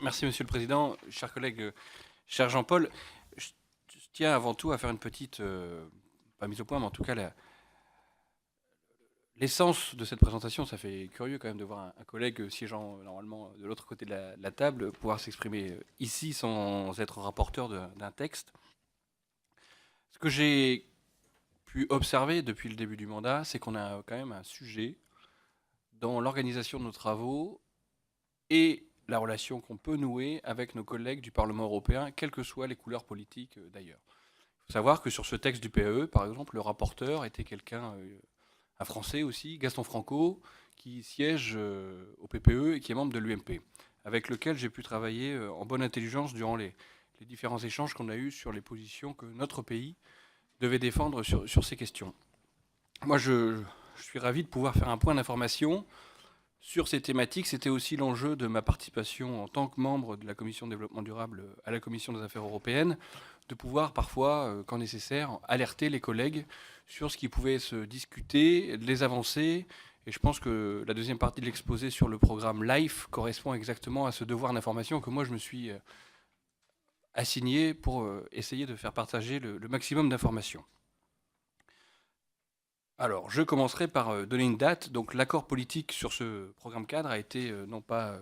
Merci, Monsieur le Président. Chers collègues, cher Jean-Paul, je tiens avant tout à faire une petite, pas mise au point, mais en tout cas l'essence de cette présentation. Ça fait curieux quand même de voir un collègue siégeant normalement de l'autre côté de la table pouvoir s'exprimer ici sans être rapporteur d'un texte. Ce que j'ai pu observer depuis le début du mandat, c'est qu'on a quand même un sujet dans l'organisation de nos travaux et la relation qu'on peut nouer avec nos collègues du Parlement européen, quelles que soient les couleurs politiques d'ailleurs. Il faut savoir que sur ce texte du PAE, par exemple, le rapporteur était quelqu'un, un Français aussi, Gaston Franco, qui siège au PPE et qui est membre de l'UMP, avec lequel j'ai pu travailler en bonne intelligence durant les différents échanges qu'on a eus sur les positions que notre pays devait défendre sur ces questions. Moi, je suis ravi de pouvoir faire un point d'information sur ces thématiques. C'était aussi l'enjeu de ma participation en tant que membre de la Commission de développement durable à la Commission des affaires européennes, de pouvoir parfois, quand nécessaire, alerter les collègues sur ce qui pouvait se discuter, les avancées. Et je pense que la deuxième partie de l'exposé sur le programme LIFE correspond exactement à ce devoir d'information que moi je me suis assigné pour essayer de faire partager le maximum d'informations. Alors, je commencerai par donner une date. Donc, l'accord politique sur ce programme cadre a été non pas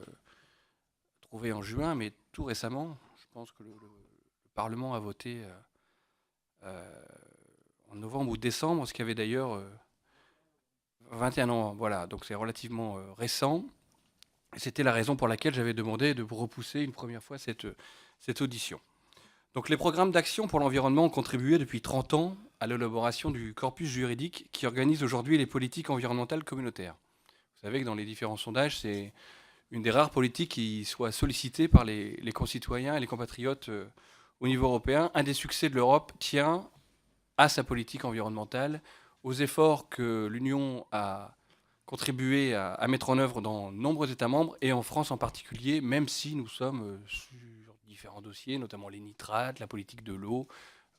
trouvé en juin, mais tout récemment. Je pense que le Parlement a voté en novembre ou décembre, ce qui avait d'ailleurs 21 ans. Voilà, donc c'est relativement récent. C'était la raison pour laquelle j'avais demandé de repousser une première fois cette audition. Donc les programmes d'action pour l'environnement ont contribué depuis 30 ans à l'élaboration du corpus juridique qui organise aujourd'hui les politiques environnementales communautaires. Vous savez que dans les différents sondages, c'est une des rares politiques qui soit sollicitée par les concitoyens et les compatriotes au niveau européen. Un des succès de l'Europe tient à sa politique environnementale, aux efforts que l'Union a contribué à mettre en œuvre dans de nombreux États membres, et en France en particulier, même si nous sommes sur différents dossiers, notamment les nitrates, la politique de l'eau,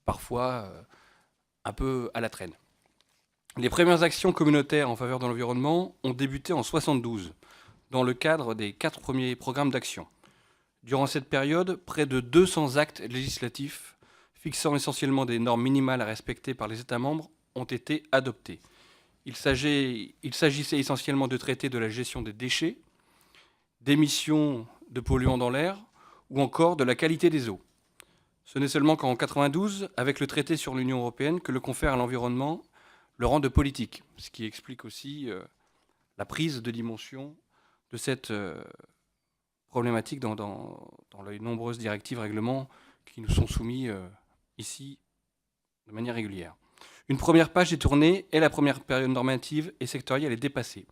parfois un peu à la traîne. Les premières actions communautaires en faveur de l'environnement ont débuté en 1972, dans le cadre des 4 premiers programmes d'action. Durant cette période, près de 200 actes législatifs, fixant essentiellement des normes minimales à respecter par les États membres, ont été adoptés. Il s'agissait essentiellement de traiter de la gestion des déchets, d'émissions de polluants dans l'air, ou encore de la qualité des eaux. Ce n'est seulement qu'en 1992, avec le traité sur l'Union européenne, que le confère à l'environnement le rang de politique, ce qui explique aussi la prise de dimension de cette problématique dans les nombreuses directives, règlements qui nous sont soumis ici de manière régulière. Une première page est tournée et la première période normative et sectorielle est dépassée.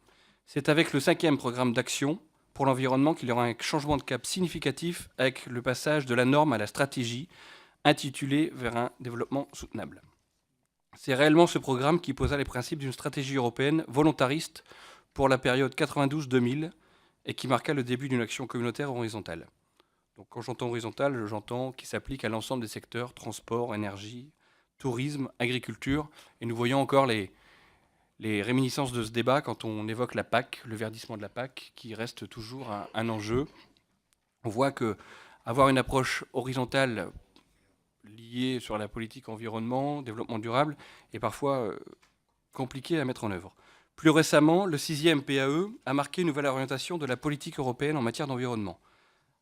C'est avec le 5e programme d'action pour l'environnement qu'il y aura un changement de cap significatif avec le passage de la norme à la stratégie intitulée Vers un développement soutenable. C'est réellement ce programme qui posa les principes d'une stratégie européenne volontariste pour la période 92-2000 et qui marqua le début d'une action communautaire horizontale. Donc quand j'entends horizontale, j'entends qui s'applique à l'ensemble des secteurs, transport, énergie, tourisme, agriculture, et nous voyons encore les réminiscences de ce débat quand on évoque la PAC, le verdissement de la PAC, qui reste toujours un enjeu. On voit que avoir une approche horizontale liée sur la politique environnement, développement durable, est parfois compliqué à mettre en œuvre. Plus récemment, le 6e PAE a marqué une nouvelle orientation de la politique européenne en matière d'environnement.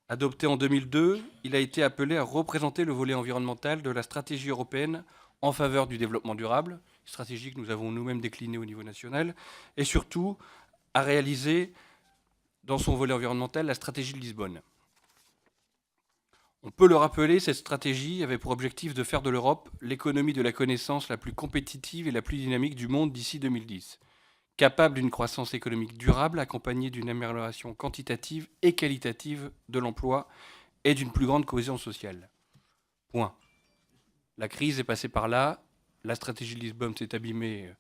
Adopté en 2002, il a été appelé à représenter le volet environnemental de la stratégie européenne en faveur du développement durable, stratégie que nous avons nous-mêmes déclinée au niveau national, et surtout à réaliser dans son volet environnemental la stratégie de Lisbonne. On peut le rappeler, cette stratégie avait pour objectif de faire de l'Europe l'économie de la connaissance la plus compétitive et la plus dynamique du monde d'ici 2010, capable d'une croissance économique durable accompagnée d'une amélioration quantitative et qualitative de l'emploi et d'une plus grande cohésion sociale. Point. La crise est passée par là, la stratégie de Lisbonne s'est abîmée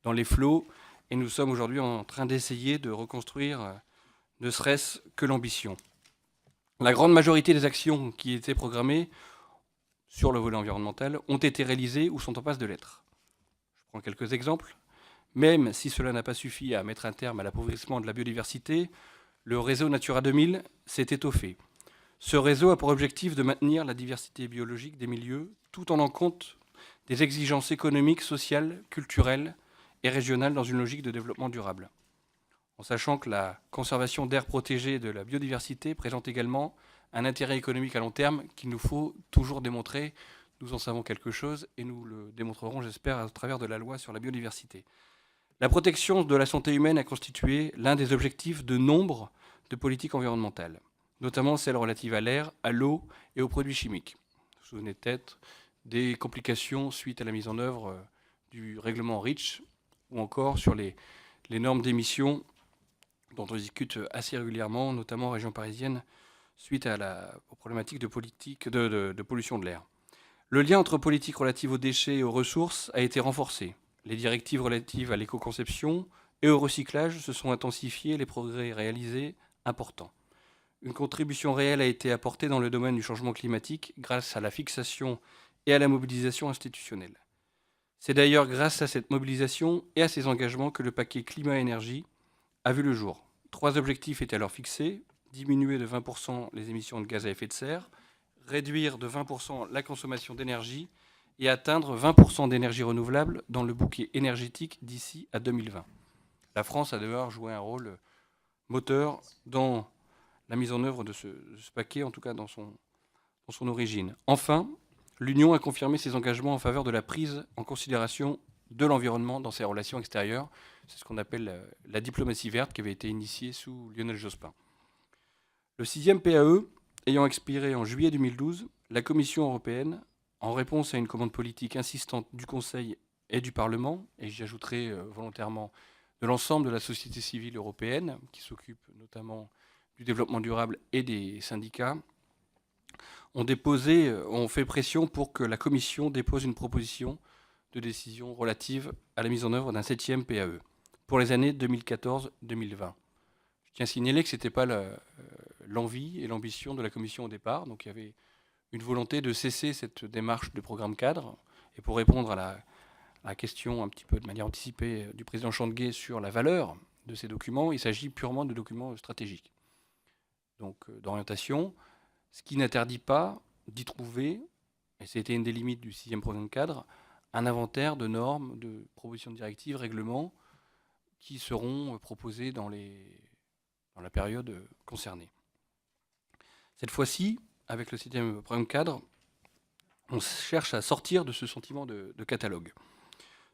dans les flots, et nous sommes aujourd'hui en train d'essayer de reconstruire ne serait-ce que l'ambition. La grande majorité des actions qui étaient programmées sur le volet environnemental ont été réalisées ou sont en passe de l'être. Je prends quelques exemples. Même si cela n'a pas suffi à mettre un terme à l'appauvrissement de la biodiversité, le réseau Natura 2000 s'est étoffé. Ce réseau a pour objectif de maintenir la diversité biologique des milieux tout en compte des exigences économiques, sociales, culturelles et régionales dans une logique de développement durable. En sachant que la conservation d'aires protégées et de la biodiversité présente également un intérêt économique à long terme qu'il nous faut toujours démontrer. Nous en savons quelque chose et nous le démontrerons, j'espère, à travers de la loi sur la biodiversité. La protection de la santé humaine a constitué l'un des objectifs de nombre de politiques environnementales, notamment celles relatives à l'air, à l'eau et aux produits chimiques. Vous vous souvenez peut-être des complications suite à la mise en œuvre du règlement REACH ou encore sur les normes d'émissions dont on discute assez régulièrement, notamment en région parisienne, suite aux problématiques de pollution de l'air. Le lien entre politique relative aux déchets et aux ressources a été renforcé. Les directives relatives à l'éco-conception et au recyclage se sont intensifiées, les progrès réalisés importants. Une contribution réelle a été apportée dans le domaine du changement climatique grâce à la fixation et à la mobilisation institutionnelle. C'est d'ailleurs grâce à cette mobilisation et à ces engagements que le paquet climat-énergie a vu le jour. 3 objectifs étaient alors fixés: diminuer de 20% les émissions de gaz à effet de serre, réduire de 20% la consommation d'énergie et atteindre 20% d'énergie renouvelable dans le bouquet énergétique d'ici à 2020. La France a d'ailleurs joué un rôle moteur dans la mise en œuvre de ce paquet, en tout cas dans son origine. Enfin, l'Union a confirmé ses engagements en faveur de la prise en considération de l'environnement dans ses relations extérieures. C'est ce qu'on appelle la diplomatie verte qui avait été initiée sous Lionel Jospin. Le 6e PAE ayant expiré en juillet 2012, la Commission européenne, en réponse à une commande politique insistante du Conseil et du Parlement, et j'y ajouterai volontairement de l'ensemble de la société civile européenne, qui s'occupe notamment du développement durable et des syndicats, ont fait pression pour que la Commission dépose une proposition de décision relative à la mise en œuvre d'un 7e PAE pour les années 2014-2020. Je tiens à signaler que ce n'était pas l'envie et l'ambition de la Commission au départ. Donc il y avait une volonté de cesser cette démarche de programme cadre. Et pour répondre à la question un petit peu de manière anticipée du président Chandeguet sur la valeur de ces documents, il s'agit purement de documents stratégiques, donc d'orientation, ce qui n'interdit pas d'y trouver, et c'était une des limites du 6e programme cadre, un inventaire de normes, de propositions de directives, règlements, qui seront proposés dans la période concernée. Cette fois-ci, avec le 7e programme cadre, on cherche à sortir de ce sentiment de catalogue.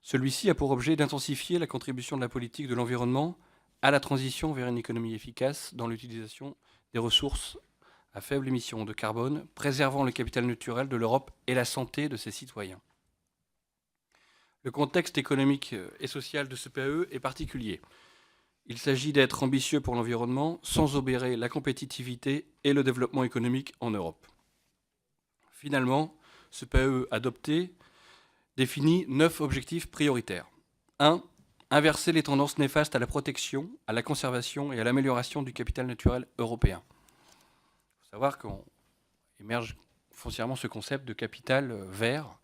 Celui-ci a pour objet d'intensifier la contribution de la politique de l'environnement à la transition vers une économie efficace dans l'utilisation des ressources à faible émission de carbone, préservant le capital naturel de l'Europe et la santé de ses citoyens. Le contexte économique et social de ce PAE est particulier. Il s'agit d'être ambitieux pour l'environnement sans obérer la compétitivité et le développement économique en Europe. Finalement, ce PAE adopté définit 9 objectifs prioritaires. 1. Inverser les tendances néfastes à la protection, à la conservation et à l'amélioration du capital naturel européen. Il faut savoir qu'on émerge foncièrement ce concept de capital vert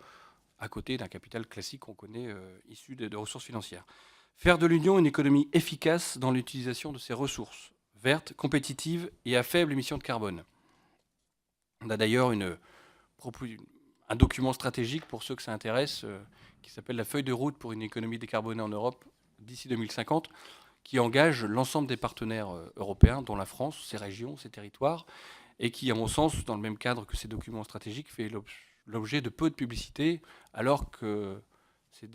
à côté d'un capital classique qu'on connaît issu de ressources financières. Faire de l'Union une économie efficace dans l'utilisation de ses ressources, vertes, compétitives et à faible émission de carbone. On a d'ailleurs un document stratégique pour ceux que ça intéresse, qui s'appelle la feuille de route pour une économie décarbonée en Europe d'ici 2050, qui engage l'ensemble des partenaires européens, dont la France, ses régions, ses territoires, et qui, à mon sens, dans le même cadre que ces documents stratégiques, fait l'objet de peu de publicité, alors que c'est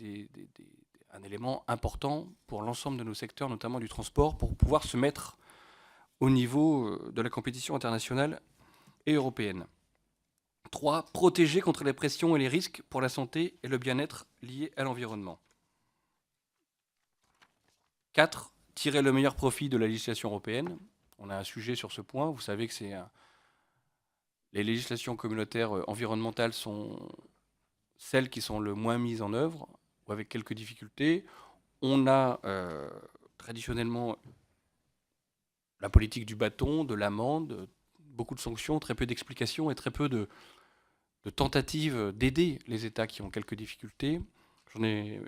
un élément important pour l'ensemble de nos secteurs, notamment du transport, pour pouvoir se mettre au niveau de la compétition internationale et européenne. 3. Protéger contre les pressions et les risques pour la santé et le bien-être liés à l'environnement. 4. Tirer le meilleur profit de la législation européenne. On a un sujet sur ce point. Vous savez que les législations communautaires environnementales sont celles qui sont le moins mises en œuvre, ou avec quelques difficultés. On a traditionnellement la politique du bâton, de l'amende, beaucoup de sanctions, très peu d'explications et très peu de tentatives d'aider les États qui ont quelques difficultés. J'ai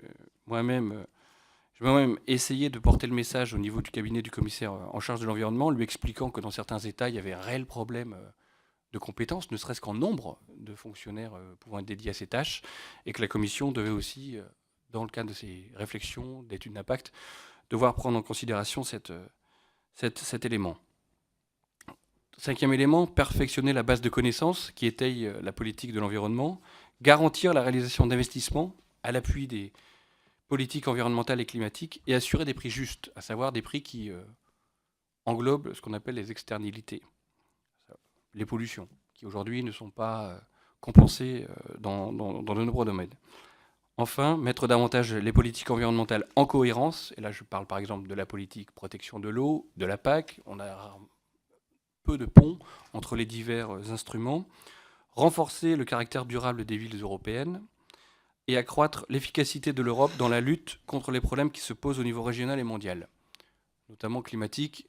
moi-même essayé de porter le message au niveau du cabinet du commissaire en charge de l'environnement, lui expliquant que dans certains États, il y avait un réel problème de compétences, ne serait-ce qu'en nombre de fonctionnaires pouvant être dédiés à ces tâches, et que la Commission devait aussi, dans le cadre de ses réflexions, d'études d'impact, devoir prendre en considération cet élément. Cinquième élément, perfectionner la base de connaissances qui étaye la politique de l'environnement, garantir la réalisation d'investissements à l'appui des politiques environnementales et climatiques et assurer des prix justes, à savoir des prix qui englobent ce qu'on appelle les externalités, les pollutions, qui aujourd'hui ne sont pas compensées dans de nombreux domaines. Enfin, mettre davantage les politiques environnementales en cohérence, et là je parle par exemple de la politique protection de l'eau, de la PAC, on a peu de ponts entre les divers instruments, renforcer le caractère durable des villes européennes et accroître l'efficacité de l'Europe dans la lutte contre les problèmes qui se posent au niveau régional et mondial, notamment climatique.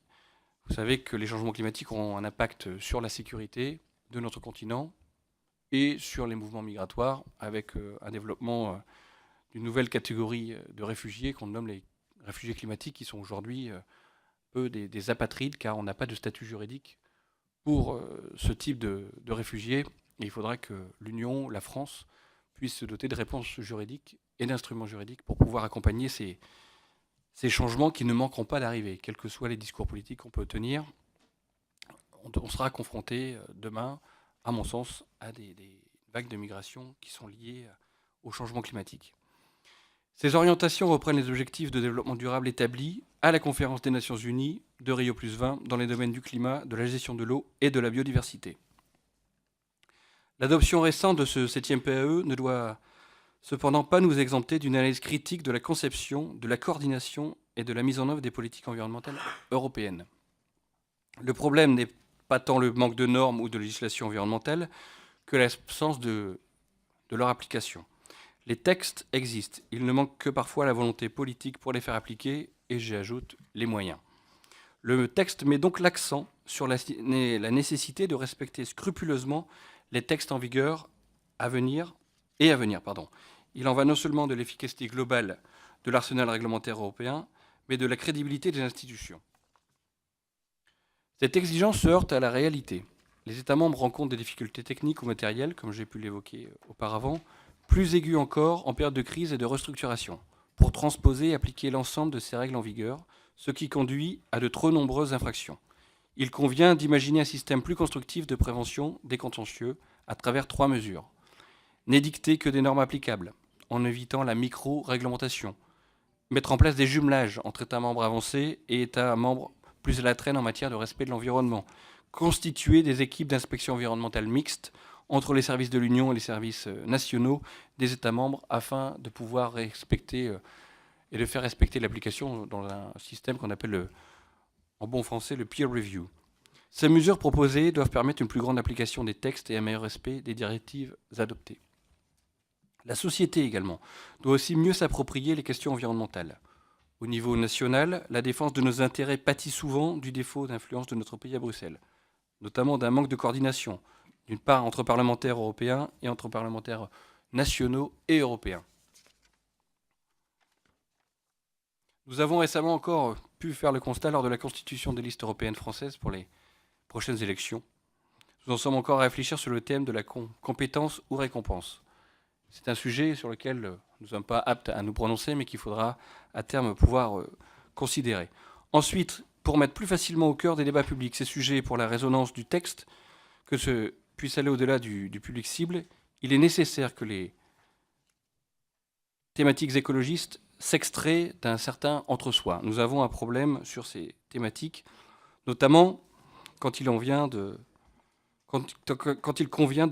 Vous savez que les changements climatiques auront un impact sur la sécurité de notre continent et sur les mouvements migratoires, avec un développement d'une nouvelle catégorie de réfugiés qu'on nomme les réfugiés climatiques, qui sont aujourd'hui peu des apatrides, car on n'a pas de statut juridique pour ce type de réfugiés. Et il faudra que l'Union, la France, puisse se doter de réponses juridiques et d'instruments juridiques pour pouvoir accompagner ces changements qui ne manqueront pas d'arriver, quels que soient les discours politiques qu'on peut tenir. On sera confronté demain, à mon sens, à des vagues de migration qui sont liées au changement climatique. Ces orientations reprennent les objectifs de développement durable établis à la conférence des Nations Unies de Rio+20 dans les domaines du climat, de la gestion de l'eau et de la biodiversité. L'adoption récente de ce 7e PAE ne doit cependant pas nous exempter d'une analyse critique de la conception, de la coordination et de la mise en œuvre des politiques environnementales européennes. Le problème n'est pas tant le manque de normes ou de législation environnementale que l'absence de leur application. Les textes existent, il ne manque que parfois la volonté politique pour les faire appliquer, et j'ajoute les moyens. Le texte met donc l'accent sur la nécessité de respecter scrupuleusement les textes en vigueur à venir. Il en va non seulement de l'efficacité globale de l'arsenal réglementaire européen, mais de la crédibilité des institutions. Cette exigence se heurte à la réalité. Les États membres rencontrent des difficultés techniques ou matérielles, comme j'ai pu l'évoquer auparavant, plus aiguës encore en période de crise et de restructuration, pour transposer et appliquer l'ensemble de ces règles en vigueur, ce qui conduit à de trop nombreuses infractions. Il convient d'imaginer un système plus constructif de prévention des contentieux à travers 3 mesures. N'édicter que des normes applicables, en évitant la micro-réglementation. Mettre en place des jumelages entre États membres avancés et États membres plus à la traîne en matière de respect de l'environnement. Constituer des équipes d'inspection environnementale mixtes entre les services de l'Union et les services nationaux des États membres afin de pouvoir respecter et de faire respecter l'application dans un système qu'on appelle, en bon français, le peer review. Ces mesures proposées doivent permettre une plus grande application des textes et un meilleur respect des directives adoptées. La société également doit aussi mieux s'approprier les questions environnementales. Au niveau national, la défense de nos intérêts pâtit souvent du défaut d'influence de notre pays à Bruxelles, notamment d'un manque de coordination, d'une part entre parlementaires européens et entre parlementaires nationaux et européens. Nous avons récemment encore pu faire le constat lors de la constitution des listes européennes françaises pour les prochaines élections. Nous en sommes encore à réfléchir sur le thème de la compétence ou récompense. C'est un sujet sur lequel nous ne sommes pas aptes à nous prononcer, mais qu'il faudra à terme pouvoir considérer. Ensuite, pour mettre plus facilement au cœur des débats publics ces sujets pour la résonance du texte, que ce puisse aller au-delà du public cible, il est nécessaire que les thématiques écologistes s'extraient d'un certain entre-soi. Nous avons un problème sur ces thématiques, notamment quand il convient de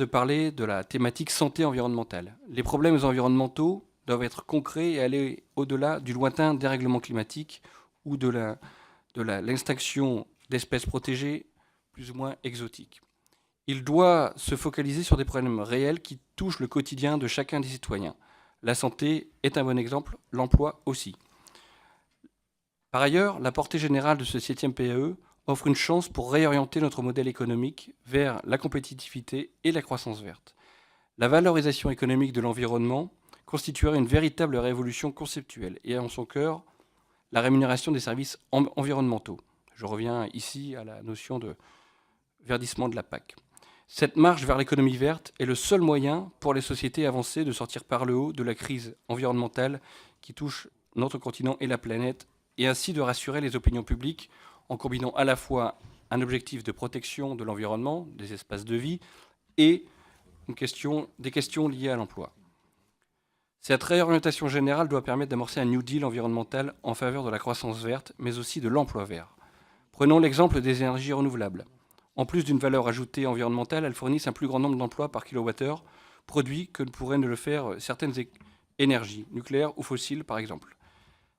parler de la thématique santé environnementale. Les problèmes environnementaux doivent être concrets et aller au-delà du lointain dérèglement climatique ou de l'extinction d'espèces protégées plus ou moins exotiques. Il doit se focaliser sur des problèmes réels qui touchent le quotidien de chacun des citoyens. La santé est un bon exemple, l'emploi aussi. Par ailleurs, la portée générale de ce 7e PAE offre une chance pour réorienter notre modèle économique vers la compétitivité et la croissance verte. La valorisation économique de l'environnement constituerait une véritable révolution conceptuelle et en son cœur, la rémunération des services environnementaux. Je reviens ici à la notion de verdissement de la PAC. Cette marche vers l'économie verte est le seul moyen pour les sociétés avancées de sortir par le haut de la crise environnementale qui touche notre continent et la planète, et ainsi de rassurer les opinions publiques en combinant à la fois un objectif de protection de l'environnement, des espaces de vie, et des questions liées à l'emploi. Cette réorientation générale doit permettre d'amorcer un New Deal environnemental en faveur de la croissance verte, mais aussi de l'emploi vert. Prenons l'exemple des énergies renouvelables. En plus d'une valeur ajoutée environnementale, elles fournissent un plus grand nombre d'emplois par kilowattheure, produit que ne pourraient ne le faire certaines énergies, nucléaires ou fossiles par exemple.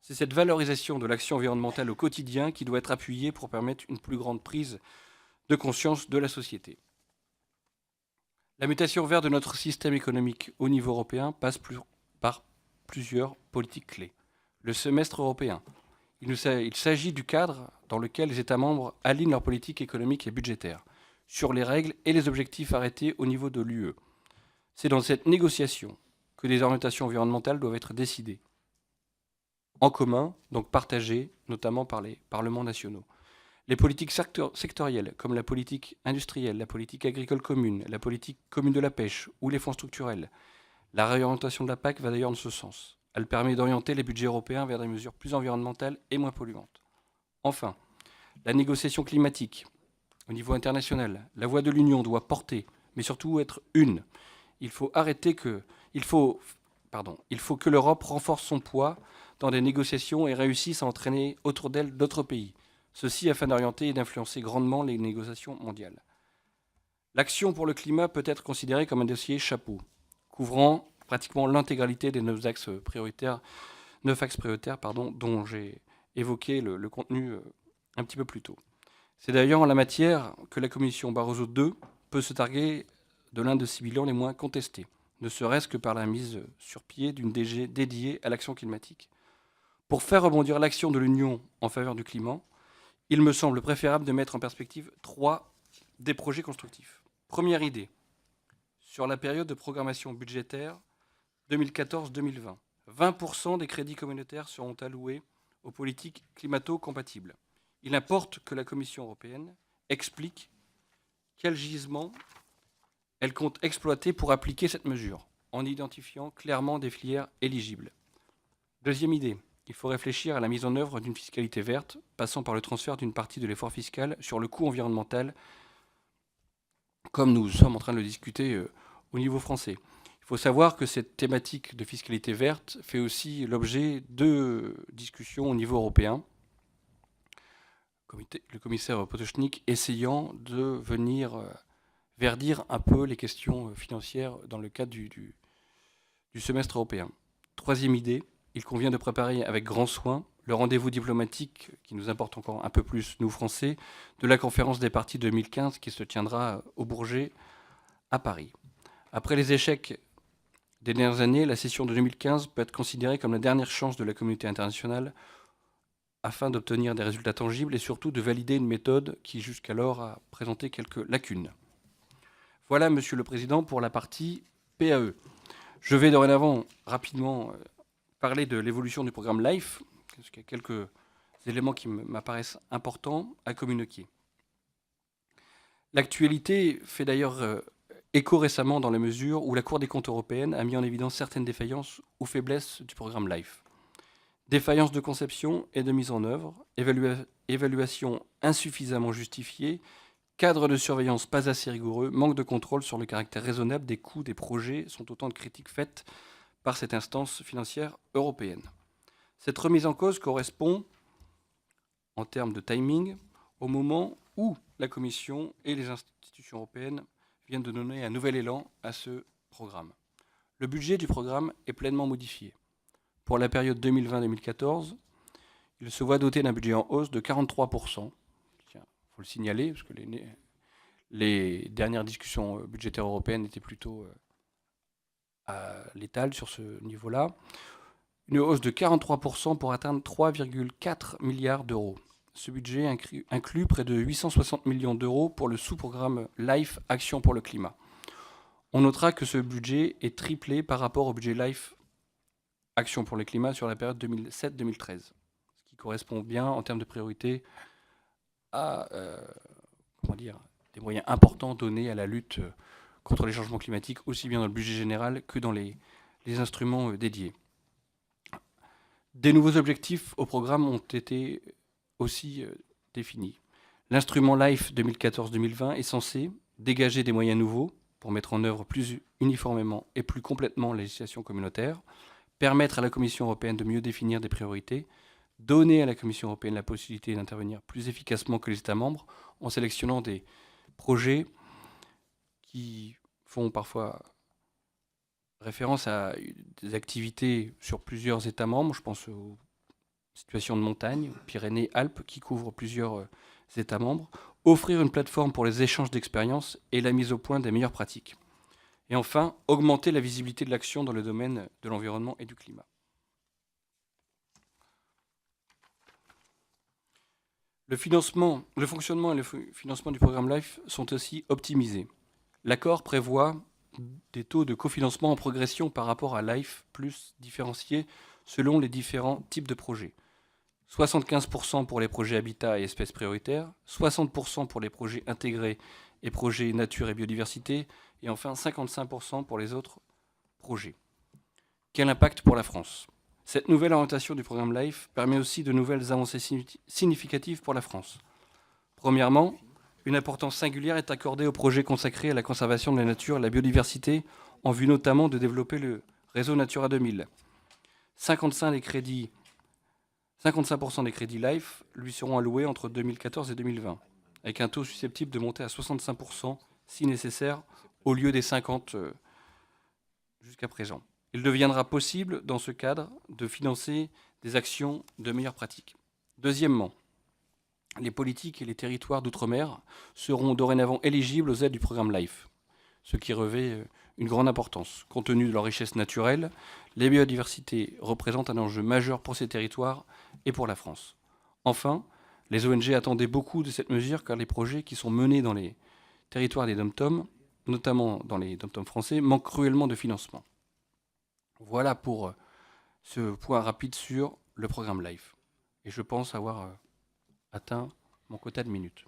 C'est cette valorisation de l'action environnementale au quotidien qui doit être appuyée pour permettre une plus grande prise de conscience de la société. La mutation vers de notre système économique au niveau européen passe par plusieurs politiques clés. Le semestre européen. Il s'agit du cadre dans lequel les États membres alignent leur politique économique et budgétaire sur les règles et les objectifs arrêtés au niveau de l'UE. C'est dans cette négociation que des orientations environnementales doivent être décidées, en commun, donc partagées, notamment par les parlements nationaux. Les politiques sectorielles, comme la politique industrielle, la politique agricole commune, la politique commune de la pêche ou les fonds structurels. La réorientation de la PAC va d'ailleurs dans ce sens. Elle permet d'orienter les budgets européens vers des mesures plus environnementales et moins polluantes. Enfin, la négociation climatique. Au niveau international, la voix de l'Union doit porter, mais surtout être une. Il faut que l'Europe renforce son poids dans des négociations et réussisse à entraîner autour d'elle d'autres pays. Ceci afin d'orienter et d'influencer grandement les négociations mondiales. L'action pour le climat peut être considérée comme un dossier chapeau, couvrant pratiquement l'intégralité des 9 axes prioritaires, dont j'ai évoqué le contenu un petit peu plus tôt. C'est d'ailleurs en la matière que la commission Barroso II peut se targuer de l'un de ses bilans les moins contestés, ne serait-ce que par la mise sur pied d'une DG dédiée à l'action climatique. Pour faire rebondir l'action de l'Union en faveur du climat, il me semble préférable de mettre en perspective 3 des projets constructifs. Première idée, sur la période de programmation budgétaire 2014-2020, 20% des crédits communautaires seront alloués aux politiques climato-compatibles. Il importe que la Commission européenne explique quel gisement elle compte exploiter pour appliquer cette mesure, en identifiant clairement des filières éligibles. Deuxième idée, il faut réfléchir à la mise en œuvre d'une fiscalité verte, passant par le transfert d'une partie de l'effort fiscal sur le coût environnemental, comme nous sommes en train de le discuter au niveau français. Il faut savoir que cette thématique de fiscalité verte fait aussi l'objet de discussions au niveau européen. Le commissaire Potočnik essayant de venir verdir un peu les questions financières dans le cadre du semestre européen. Troisième idée, il convient de préparer avec grand soin le rendez-vous diplomatique qui nous importe encore un peu plus, nous Français, de la conférence des partis 2015 qui se tiendra au Bourget à Paris. Après les échecs des dernières années, la session de 2015 peut être considérée comme la dernière chance de la communauté internationale afin d'obtenir des résultats tangibles et surtout de valider une méthode qui jusqu'alors a présenté quelques lacunes. Voilà, Monsieur le Président, pour la partie PAE. Je vais dorénavant rapidement parler de l'évolution du programme LIFE, parce qu'il y a quelques éléments qui m'apparaissent importants à communiquer. L'actualité fait d'ailleurs écho récemment dans la mesure où la Cour des comptes européenne a mis en évidence certaines défaillances ou faiblesses du programme LIFE. Défaillance de conception et de mise en œuvre, évaluation insuffisamment justifiée, cadre de surveillance pas assez rigoureux, manque de contrôle sur le caractère raisonnable des coûts des projets sont autant de critiques faites par cette instance financière européenne. Cette remise en cause correspond, en termes de timing, au moment où la Commission et les institutions européennes viennent de donner un nouvel élan à ce programme. Le budget du programme est pleinement modifié. Pour la période 2020-2014, il se voit doté d'un budget en hausse de 43%. Il faut le signaler, parce que les dernières discussions budgétaires européennes étaient plutôt à l'étal sur ce niveau-là. Une hausse de 43% pour atteindre 3,4 milliards d'euros. Ce budget inclut près de 860 millions d'euros pour le sous-programme LIFE Action pour le climat. On notera que ce budget est triplé par rapport au budget LIFE Action pour le climat sur la période 2007-2013, ce qui correspond bien en termes de priorité à des moyens importants donnés à la lutte contre les changements climatiques, aussi bien dans le budget général que dans les instruments dédiés. Des nouveaux objectifs au programme ont été aussi définis. L'instrument LIFE 2014-2020 est censé dégager des moyens nouveaux pour mettre en œuvre plus uniformément et plus complètement la législation communautaire, permettre à la Commission européenne de mieux définir des priorités, donner à la Commission européenne la possibilité d'intervenir plus efficacement que les États membres en sélectionnant des projets qui font parfois référence à des activités sur plusieurs États membres. Je pense aux situations de montagne, Pyrénées, Alpes, qui couvrent plusieurs États membres. Offrir une plateforme pour les échanges d'expériences et la mise au point des meilleures pratiques. Et enfin, augmenter la visibilité de l'action dans le domaine de l'environnement et du climat. Le fonctionnement et le financement du programme LIFE sont aussi optimisés. L'accord prévoit des taux de cofinancement en progression par rapport à LIFE, plus différenciés selon les différents types de projets. 75% pour les projets habitat et espèces prioritaires, 60% pour les projets intégrés et projets nature et biodiversité, et enfin 55% pour les autres projets. Quel impact pour la France ? Cette nouvelle orientation du programme LIFE permet aussi de nouvelles avancées significatives pour la France. Premièrement, une importance singulière est accordée aux projets consacrés à la conservation de la nature et de la biodiversité, en vue notamment de développer le réseau Natura 2000. 55% des crédits LIFE lui seront alloués entre 2014 et 2020, avec un taux susceptible de monter à 65% si nécessaire, au lieu des 50% jusqu'à présent. Il deviendra possible, dans ce cadre, de financer des actions de meilleure pratique. Deuxièmement, les politiques et les territoires d'outre-mer seront dorénavant éligibles aux aides du programme LIFE, ce qui revêt une grande importance. Compte tenu de leur richesse naturelle, la biodiversité représente un enjeu majeur pour ces territoires et pour la France. Enfin, les ONG attendaient beaucoup de cette mesure car les projets qui sont menés dans les territoires des DOM-TOM, notamment dans les DOM-TOM français, manquent cruellement de financement. Voilà pour ce point rapide sur le programme LIFE. Et je pense avoir atteint mon quota de minutes.